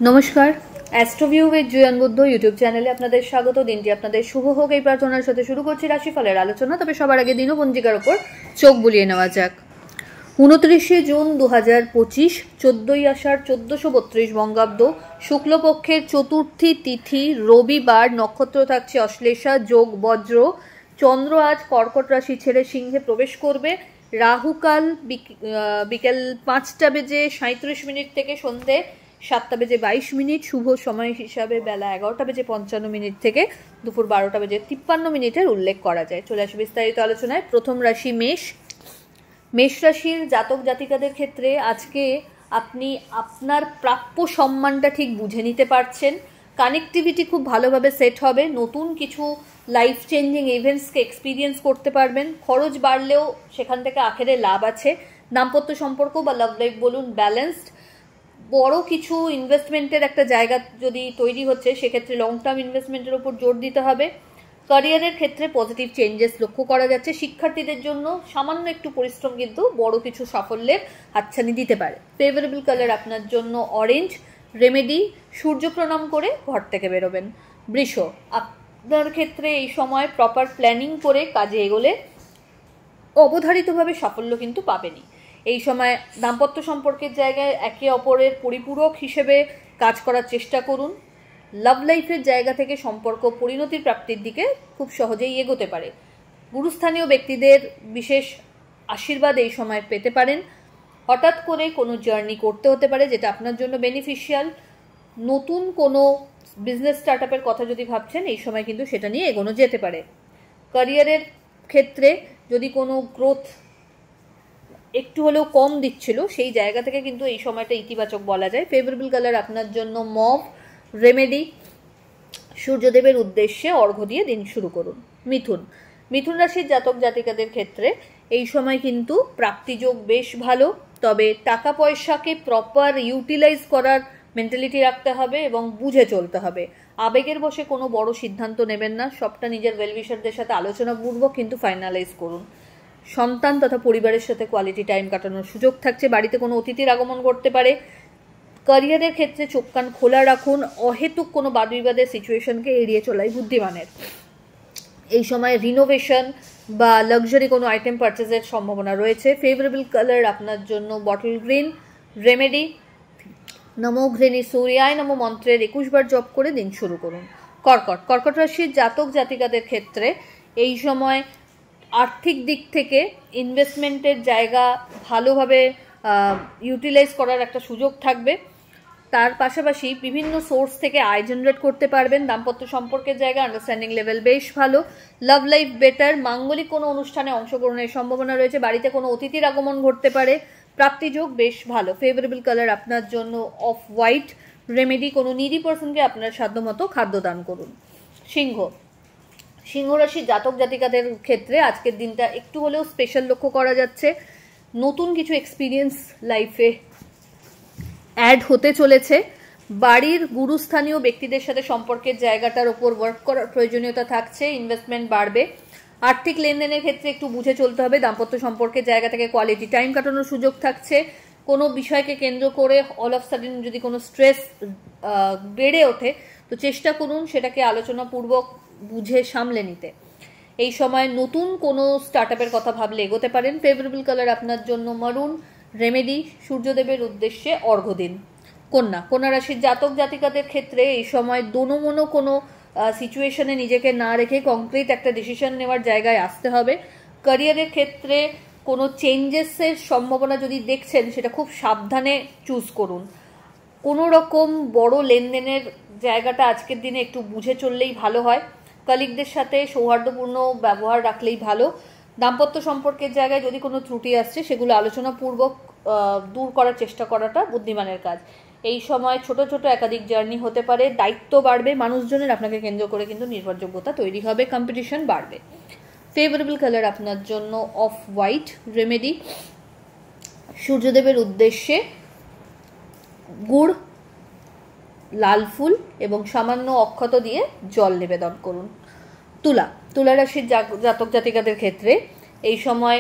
নমস্কার, অ্যাস্ট্রোভিউ with Juan Buddha YouTube চ্যানেলে আপনাদের স্বাগত। দিনটি আপনাদের শুভ হোক এই প্রার্থনার সাথে শুরু করছি রাশিফলের আলোচনা। তবে সবার আগে দিনপঞ্জিকার ওপর চোখ বুলিয়ে নেওয়া যাক। 29শে জুন 2025, 14ই আষাঢ় 1432 বঙ্গাব্দ, শুক্লপক্ষের চতুর্থী তিথি, রবিবার। নক্ষত্র থাকছে অশ্লেষা, যোগ বজ্র। চন্দ্র আজ কর্কট রাশি ছেড়ে সিংহে প্রবেশ করবে। রাহুকাল বিকেল 5টা বেজে 37 মিনিট থেকে সন্ধে 7টা বেজে 22 মিনিট। শুভ সময় হিসাবে বেলা 11টা বেজে 55 মিনিট থেকে দুপুর 12টা বেজে 53 মিনিটের উল্লেখ করা যায়। চলে আসি বিস্তারিত আলোচনায়। প্রথম রাশি মেষ। মেষ রাশির জাতক জাতিকাদের ক্ষেত্রে আজকে আপনি আপনার প্রাপ্য সম্মানটা ঠিক বুঝে নিতে পারছেন। কানেক্টিভিটি খুব ভালোভাবে সেট হবে। নতুন কিছু লাইফ চেঞ্জিং ইভেন্টসকে এক্সপিরিয়েন্স করতে পারবেন। খরচ বাড়লেও সেখান থেকে আখেরে লাভ আছে। দাম্পত্য সম্পর্ক বা লাভ লাইফ বলুন ব্যালেন্সড। বড় কিছু ইনভেস্টমেন্টের একটা জায়গা যদি তৈরি হচ্ছে, সেক্ষেত্রে লং টার্ম ইনভেস্টমেন্টের উপর জোর দিতে হবে। ক্যারিয়ারের ক্ষেত্রে পজিটিভ চেঞ্জেস লক্ষ্য করা যাচ্ছে। শিক্ষার্থীদের জন্য সামান্য একটু পরিশ্রম কিন্তু বড় কিছু সাফল্যের হাতছানি দিতে পারে। ফেভারেবল কালার আপনার জন্য অরেঞ্জ। রেমেডি, সূর্য প্রণাম করে ঘর থেকে বেরোবেন। বৃষ, আপনার ক্ষেত্রে এই সময় প্রপার প্ল্যানিং করে কাজে এগোলে অবধারিতভাবে সাফল্য কিন্তু পাবেনই। এই সময় দাম্পত্য সম্পর্কের জায়গায় একে অপরের পরিপূরক হিসেবে কাজ করার চেষ্টা করুন। লাভ লাইফের জায়গা থেকে সম্পর্ক পরিণতির প্রাপ্তির দিকে খুব সহজেই এগোতে পারে। গুরুস্থানীয় ব্যক্তিদের বিশেষ আশীর্বাদ এই সময় পেতে পারেন। হঠাৎ করে কোনো জার্নি করতে হতে পারে যেটা আপনার জন্য বেনিফিশিয়াল। নতুন কোনো বিজনেস স্টার্ট আপের কথা যদি ভাবছেন, এই সময় কিন্তু সেটা নিয়ে এগোনো যেতে পারে। ক্যারিয়ারের ক্ষেত্রে যদি কোনো গ্রোথ একটু হলেও কম দিচ্ছিল, সেই জায়গা থেকে কিন্তু এই সময়টা ইতিবাচক বলা যায়। ফেভারেবল কালার আপনার জন্য মভ। রেমেডি, সূর্যদেবের উদ্দেশ্যে অর্ঘ্য দিয়ে দিন শুরু করুন। মিথুন। মিথুন রাশির জাতক জাতিকাদের ক্ষেত্রে এই সময় কিন্তু প্রাপ্তিযোগ বেশ ভালো। তবে টাকা পয়সাকে প্রপার ইউটিলাইজ করার মেন্টালিটি রাখতে হবে এবং বুঝে চলতে হবে। আবেগের বশে কোনো বড় সিদ্ধান্ত নেবেন না। সবটা নিজের ওয়েলউইশারদের সাথে আলোচনাপূর্বক কিন্তু ফাইনালাইজ করুন। সন্তান তথা পরিবারের সাথে কোয়ালিটি টাইম কাটানোর সুযোগ থাকছে। বাড়িতে কোনো অতিথির আগমন করতে পারে। ক্যারিয়ারের ক্ষেত্রে চোখ কান খোলা রাখুন। অহেতুক কোনো বাদবিবাদের সিচুয়েশনকে এড়িয়ে চলাই বুদ্ধিমানের। এই সময় রিনোভেশন বা লাক্সারি কোনো আইটেম পারচেজের সম্ভাবনা রয়েছে। ফেভারেবল কালার আপনার জন্য বটল গ্রিন। রেমেডি, নমো ঘৃণী সূর্যায় নমো মন্ত্রের 21 বার জপ করে দিন শুরু করুন। কর্কট। কর্কট রাশির জাতক জাতিকাদের ক্ষেত্রে এই সময় আর্থিক দিক থেকে ইনভেস্টমেন্টের জায়গা ভালোভাবে ইউটিলাইজ করার একটা সুযোগ থাকবে। তার পাশাপাশি বিভিন্ন সোর্স থেকে আয় জেনারেট করতে পারবেন। দাম্পত্য সম্পর্কের জায়গা আন্ডারস্ট্যান্ডিং লেভেল বেশ ভালো। Love life better. মাঙ্গলিক কোনো অনুষ্ঠানে অংশগ্রহণের সম্ভাবনা রয়েছে। বাড়িতে কোনো অতিথির আগমন ঘটতে পারে। প্রাপ্তিযোগ বেশ ভালো। ফেভারেবল কালার আপনার জন্য অফ হোয়াইট। রেমেডি, কোনো নিডি পার্সনকে আপনার সাধ্যমতো খাদ্য দান করুন। সিংহ। সিংহ রাশির জাতক জাতিকাদের ক্ষেত্রে আজকের দিনটা একটু হলেও স্পেশাল লক্ষ্য করা যাচ্ছে। নতুন কিছু এক্সপিরিয়েন্স লাইফে অ্যাড হতে চলেছে। বাড়ির গুরুস্থানীয় ব্যক্তিদের সাথে সম্পর্কের জায়গাটার ওপর ওয়ার্ক করার প্রয়োজনীয়তা থাকছে। ইনভেস্টমেন্ট বাড়বে। আর্থিক লেনদেনের ক্ষেত্রে একটু বুঝে চলতে হবে। দাম্পত্য সম্পর্কের জায়গা থেকে কোয়ালিটি টাইম কাটানোর সুযোগ থাকছে। কোনো বিষয়কে কেন্দ্র করে অল অফ সাডেন যদি কোনো স্ট্রেস বেড়ে ওঠে, তো চেষ্টা করুন সেটাকে আলোচনাপূর্বক বুঝে সামলে নিতে। এই সময় নতুন কোনো স্টার্ট আপের কথা ভাবলে এগোতে পারেন। ফেভারেবল কালার আপনার জন্য মারুন। রেমেডি, সূর্যদেবের উদ্দেশ্যে অর্ঘ্য দিন। কন্যা। কন্যা রাশির জাতক জাতিকাদের ক্ষেত্রে এই সময় দোনোমনো কোনো সিচুয়েশনে নিজেকে না রেখে কংক্রিট একটা ডিসিশন নেওয়ার জায়গায় আসতে হবে। ক্যারিয়ারের ক্ষেত্রে কোনো চেঞ্জেসের সম্ভাবনা যদি দেখছেন, সেটা খুব সাবধানে চুজ করুন। কোনো রকম বড় লেনদেনের জায়গাটা আজকের দিনে একটু বুঝে চললেই ভালো হয়। কলিগদের সাথে সৌহার্দ্যপূর্ণ ব্যবহার রাখলেই ভালো। দাম্পত্য সম্পর্কের জায়গায় যদি কোনো ত্রুটি আসছে, সেগুলো আলোচনাপূর্বক দূর করার চেষ্টা করাটা বুদ্ধিমানের কাজ। এই সময় ছোট ছোট একাধিক জার্নি হতে পারে। দায়িত্ব বাড়বে। মানুষজনের আপনাকে কেন্দ্র করে কিন্তু নির্ভরযোগ্যতা তৈরি হবে। কম্পিটিশন বাড়বে। ফেভারেবল কালার আপনার জন্য অফ হোয়াইট। রেমেডি, সূর্যদেবের উদ্দেশ্যে গুড়, লাল ফুল এবং সামান্য অক্ষত দিয়ে জল নিবেদন করুন। তুলা। তুলা রাশির জাতক জাতিকাদের ক্ষেত্রে এই সময়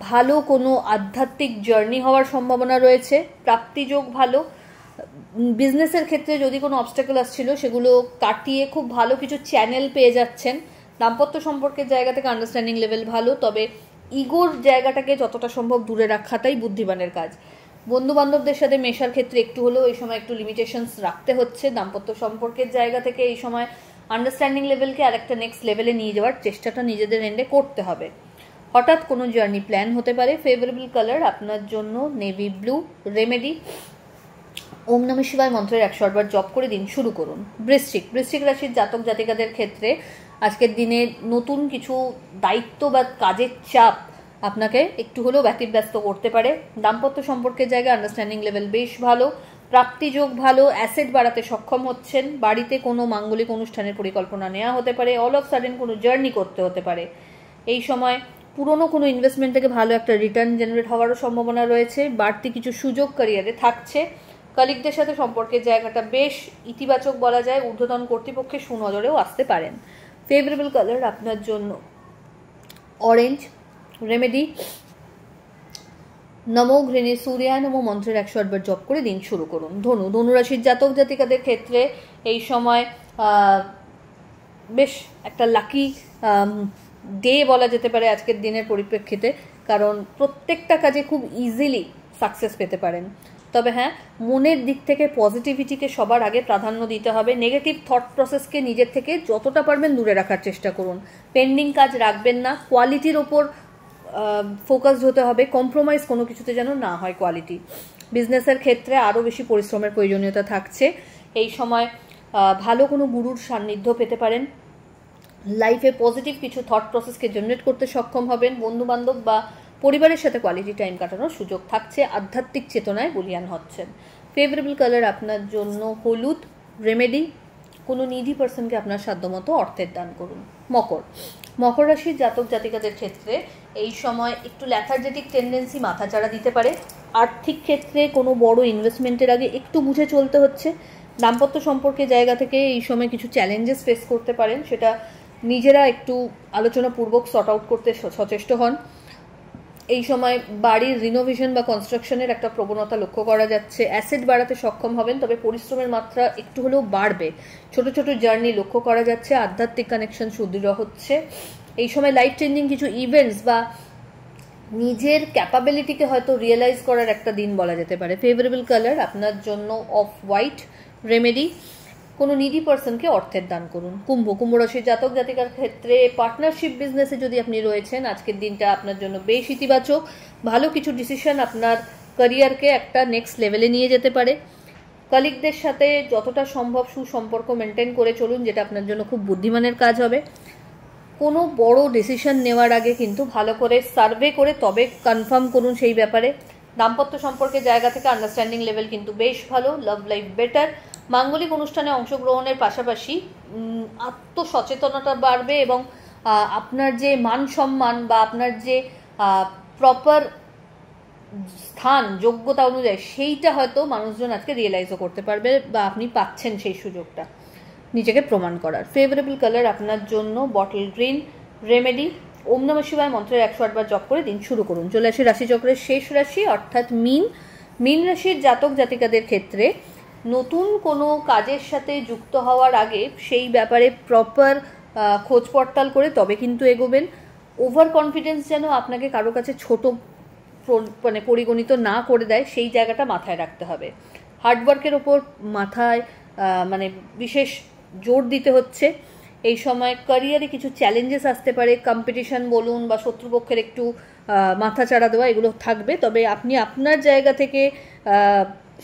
ভালো কোনো আধ্যাত্মিক জার্নি হওয়ার সম্ভাবনা রয়েছে। প্রাপ্তিযোগ ভালো। বিজনেসের ক্ষেত্রে যদি কোনো অবস্টাকেল আসছিল সেগুলো কাটিয়ে খুব ভালো কিছু চ্যানেল পেয়ে যাচ্ছেন। দাম্পত্য সম্পর্কের জায়গা থেকে আন্ডারস্ট্যান্ডিং লেভেল ভালো, তবে ইগোর জায়গাটাকে যতটা সম্ভব দূরে রাখাটাই বুদ্ধিমানের কাজ। বন্ধু বান্ধবদের সাথে মেশার ক্ষেত্রে একটু হলেও এই সময় একটু লিমিটেশনস রাখতে হচ্ছে। দাম্পত্য সম্পর্কের জায়গা থেকে এই সময় আন্ডারস্ট্যান্ডিং লেভেলকে আরেকটা নেক্সট লেভেলে নিয়ে যাওয়ার চেষ্টাটা নিজেদের এন্ডে করতে হবে। হঠাৎ কোনো জার্নি প্ল্যান হতে পারে। ফেভারেবল কালার আপনার জন্য নেভি ব্লু। রেমেডি ওম নমঃ শিবায় মন্ত্রের 108 বার জপ করে দিন শুরু করুন। বৃশ্চিক রাশির জাতক জাতিকাদের ক্ষেত্রে আজকের দিনে নতুন কিছু দায়িত্ব বা কাজের চাপ আপনাকে একটু হলেও ব্যতিব্যস্ত করতে পারে। দাম্পত্য সম্পর্কের জায়গায় আন্ডারস্ট্যান্ডিং লেভেল বেশ ভালো, প্রাপ্তিযোগ ভালো, অ্যাসেট বাড়াতে সক্ষম হচ্ছেন, বাড়িতে কোনো মাঙ্গলিক অনুষ্ঠানের পরিকল্পনা নেওয়া হতে পারে, অল অফ সাডেন কোনো জার্নি করতে হতে পারে। এই সময় পুরনো কোনো ইনভেস্টমেন্ট থেকে ভালো একটা রিটার্ন জেনারেট হওয়ারও সম্ভাবনা রয়েছে। বাড়তি কিছু সুযোগ ক্যারিয়ারে থাকছে। কলিগদের সাথে সম্পর্কের জায়গাটা বেশ ইতিবাচক বলা যায়। ঊর্ধ্বতন কর্তৃপক্ষের সুনজরেও আসতে পারেন। ফেভারেবল কালার আপনার জন্য অরেঞ্জ। রেমেডি নমো ঘৃণী সূর্যায় নমো মন্ত্রের 108 বার জপ করে দিন শুরু করুন। ধনুরাশির জাতক জাতিকাদের ক্ষেত্রে এই সময় বেশ একটা লাকি ডে বলা যেতে পারে আজকের দিনের পরিপ্রেক্ষিতে, কারণ প্রত্যেকটা কাজে খুব ইজিলি সাকসেস পেতে পারেন। তবে হ্যাঁ, মনের দিক থেকে পজিটিভিটিকে সবার আগে প্রাধান্য দিতে হবে। নেগেটিভ থট প্রসেসকে নিজের থেকে যতটা পারবেন দূরে রাখার চেষ্টা করুন। পেন্ডিং কাজ রাখবেন না, কোয়ালিটির ওপর ফোকাসড হতে হবে। কম্প্রোমাইজ কোনো কিছুতে যেন না হয় কোয়ালিটি। বিজনেসের ক্ষেত্রে আরও বেশি পরিশ্রমের প্রয়োজনীয়তা থাকছে। এই সময় ভালো কোনো গুরুর সান্নিধ্য পেতে পারেন। লাইফে পজিটিভ কিছু থট প্রসেসকে জেনারেট করতে সক্ষম হবেন। বন্ধুবান্ধব বা পরিবারের সাথে কোয়ালিটি টাইম কাটানোর সুযোগ থাকছে। আধ্যাত্মিক চেতনায় বলীয়ান হচ্ছেন। ফেভারেবল কালার আপনার জন্য হলুদ। রেমেডি কোনো নিডি পার্সনকে আপনার সাধ্যমতো অর্থের দান করুন। মকর রাশির জাতক জাতিকাদের ক্ষেত্রে এই সময় একটু ল্যাথার্জেটিক টেন্ডেন্সি মাথাচাড়া দিতে পারে। আর্থিক ক্ষেত্রে কোনো বড় ইনভেস্টমেন্টের আগে একটু বুঝে চলতে হচ্ছে। দাম্পত্য সম্পর্কের জায়গা থেকে এই সময় কিছু চ্যালেঞ্জেস ফেস করতে পারেন, সেটা নিজেরা একটু আলোচনাপূর্বক সর্ট আউট করতে সচেষ্ট হন। এই সময় বাড়ির রিনোভেশন বা কনস্ট্রাকশনের একটা প্রবণতা লক্ষ্য করা যাচ্ছে। অ্যাসেট বাড়াতে সক্ষম হবেন, তবে পরিশ্রমের মাত্রা একটু হলেও বাড়বে। ছোট ছোট জার্নি লক্ষ্য করা যাচ্ছে। আধ্যাত্মিক কানেকশন সুদৃঢ় হচ্ছে। এই সময় লাইফ চেঞ্জিং কিছু ইভেন্টস বা নিজের ক্যাপাবিলিটিকে হয়তো রিয়েলাইজ করার একটা দিন বলা যেতে পারে। ফেভারেবল কালার আপনার জন্য অফ হোয়াইট। রেমেডি কোনো নিডি পার্সনকে অর্থের দান করুন। কুম্ভ রাশির জাতক জাতিকার ক্ষেত্রে পার্টনারশিপ বিজনেসে যদি আপনি রয়েছেন, আজকের দিনটা আপনার জন্য বেশ ইতিবাচক। ভালো কিছু ডিসিশন আপনার ক্যারিয়ারকে একটা নেক্সট লেভেলে নিয়ে যেতে পারে। কলিগদের সাথে যতটা সম্ভব সুসম্পর্ক মেনটেন করে চলুন, যেটা আপনার জন্য খুব বুদ্ধিমানের কাজ হবে। কোনো বড় ডিসিশন নেওয়ার আগে কিন্তু ভালো করে সার্ভে করে তবে কনফার্ম করুন সেই ব্যাপারে। দাম্পত্য সম্পর্কের জায়গা থেকে আন্ডারস্ট্যান্ডিং লেভেল কিন্তু বেশ ভালো। Love life better. মাঙ্গলিক অনুষ্ঠানে অংশগ্রহণের পাশাপাশি আত্মসচেতনতা বাড়বে এবং আপনার যে মান সম্মান বা আপনার যে প্রপার স্থান যোগ্যতা অনুযায়ী সেইটা হয়তো মানুষজন আজকে রিয়েলাইজও করতে পারবে বা আপনি পাচ্ছেন সেই সুযোগটা নিজেকে প্রমাণ করার। ফেভারেবল কালার আপনার জন্য বটল গ্রিন। রেমেডি ওম নমঃ শিবায় মন্ত্রের 108 বার জপ করে দিন শুরু করুন। চলে আসি রাশিচক্রের শেষ রাশি অর্থাৎ মীন রাশির জাতক জাতিকাদের ক্ষেত্রে নতুন কোনো কাজের সাথে যুক্ত হওয়ার আগে সেই ব্যাপারে প্রপার খোঁজ পড়তাল করে তবে কিন্তু এগোবেন। ওভার কনফিডেন্স যেন আপনাকে কারো কাছে ছোট মানে পরিগণিত না করে দেয়, সেই জায়গাটা মাথায় রাখতে হবে। হার্ডওয়ার্কের ওপর মাথায় মানে বিশেষ জোর দিতে হচ্ছে। এই সময় ক্যারিয়ারে কিছু চ্যালেঞ্জেস আসতে পারে। কম্পিটিশন বলুন বা শত্রুপক্ষের একটু মাথা চাড়া দেওয়া, এগুলো থাকবে। তবে আপনি আপনার জায়গা থেকে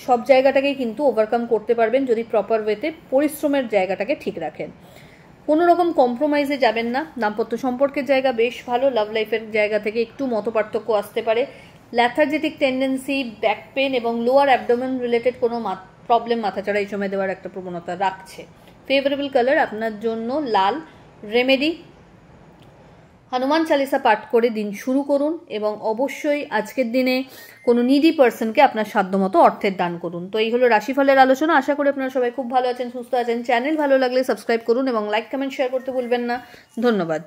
সব জায়গাটাকেই কিন্তু ওভারকাম করতে পারবেন যদি প্রপার ওয়েতে পরিশ্রমের জায়গাটাকে ঠিক রাখেন। কোনো রকম কম্প্রোমাইজে যাবেন না। দাম্পত্য সম্পর্কের জায়গা বেশ ভালো। লাভ লাইফের জায়গা থেকে একটু মতপার্থক্য আসতে পারে। ল্যাথার্জেটিক টেন্ডেন্সি, ব্যাক পেন এবং লোয়ার অ্যাবডোমেন রিলেটেড কোনো প্রবলেম মাথাচাড়া এই সময় দেওয়ার একটা প্রবণতা রাখছে। ফেভারেবল কালার আপনার জন্য লাল। রেমেডি হনুমান চালিসা পাঠ করে দিন শুরু করুন এবং অবশ্যই আজকের দিনে কোনো নিডি পার্সনকে আপনার সাধ্যমতো অর্থের দান করুন। তো এই হলো রাশিফলের আলোচনা। আশা করি আপনারা সবাই খুব ভালো আছেন, সুস্থ আছেন। চ্যানেল ভালো লাগলে সাবস্ক্রাইব করুন এবং লাইক কমেন্ট শেয়ার করতে ভুলবেন না। ধন্যবাদ।